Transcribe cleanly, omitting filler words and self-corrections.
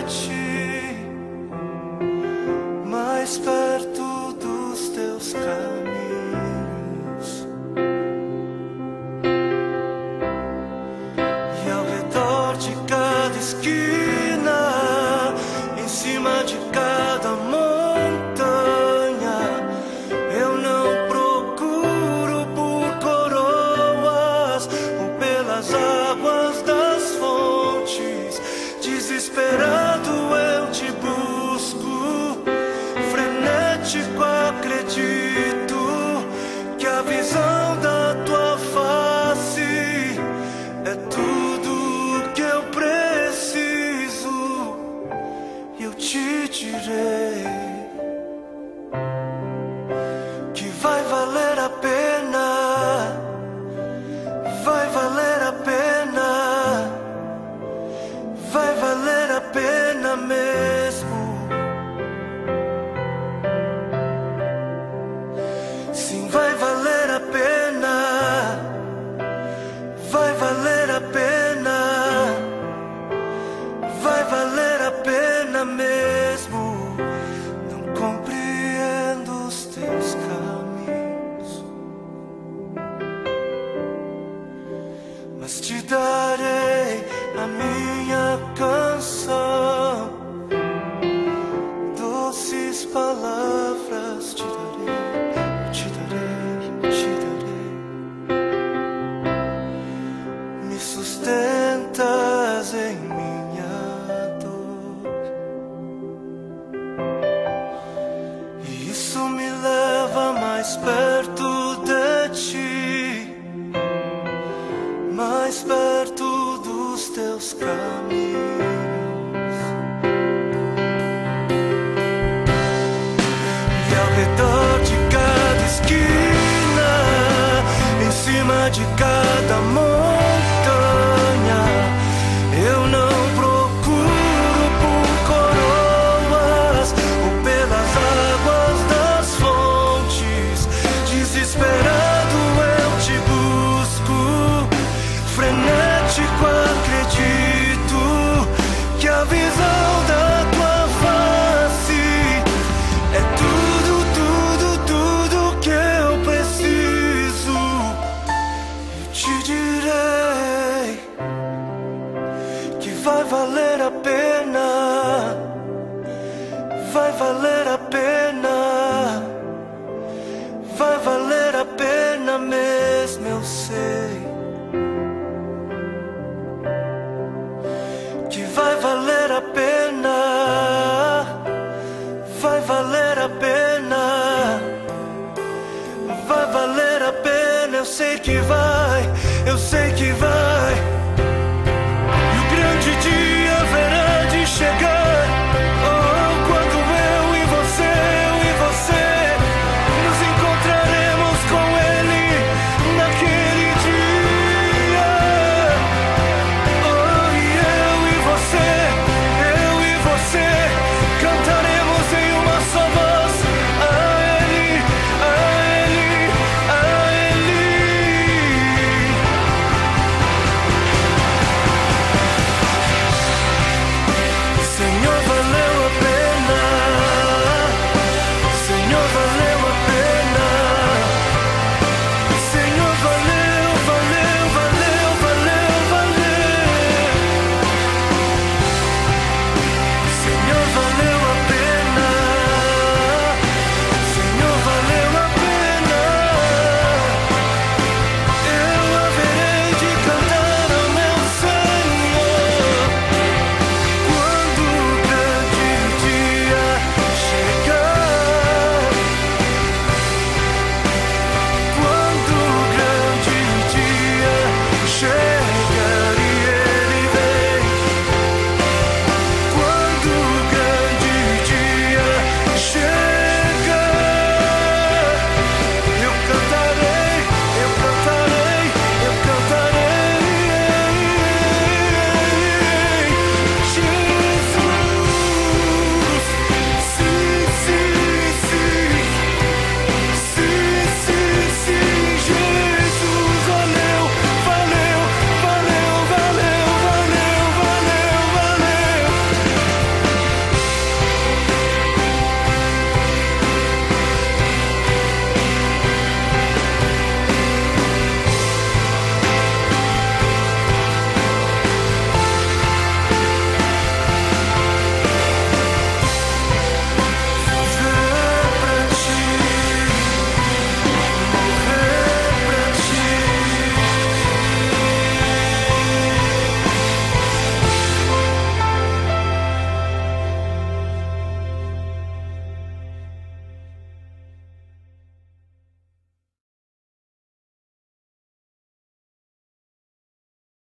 ti, mais perto dos teus caminhos, e ao redor de cada esquina, em cima de cada montanha, eu não procuro por coroas ou pelas águas das fontes. Desesperado eu te busco, frenético acredito que a visão da tua face é tudo que eu preciso. Eu te direi que vai valer a pena, vai valer a pena, vai valer a pena mesmo. Sim, vai valer a pena, vai valer a pena, vai valer a pena mesmo. Não compreendo os teus caminhos, mas te darei a minha canção, doces palavras te darei, te darei, te darei. Me sustentas em minha dor, e isso me leva mais perto de ti, mais perto dos teus caminhos. E ao redor de cada esquina, em cima de cada montanha, eu não procuro por coroas ou pelas águas das fontes. Desesperado eu te busco, frenético acredito que a visão da tua face é tudo, tudo, tudo que eu preciso. Eu te direi que vai valer a pena, vai valer a pena, vai valer a pena mesmo, eu sei que vai valer a pena, vai valer a pena, vai valer a pena. Eu sei que vai, eu sei que vai.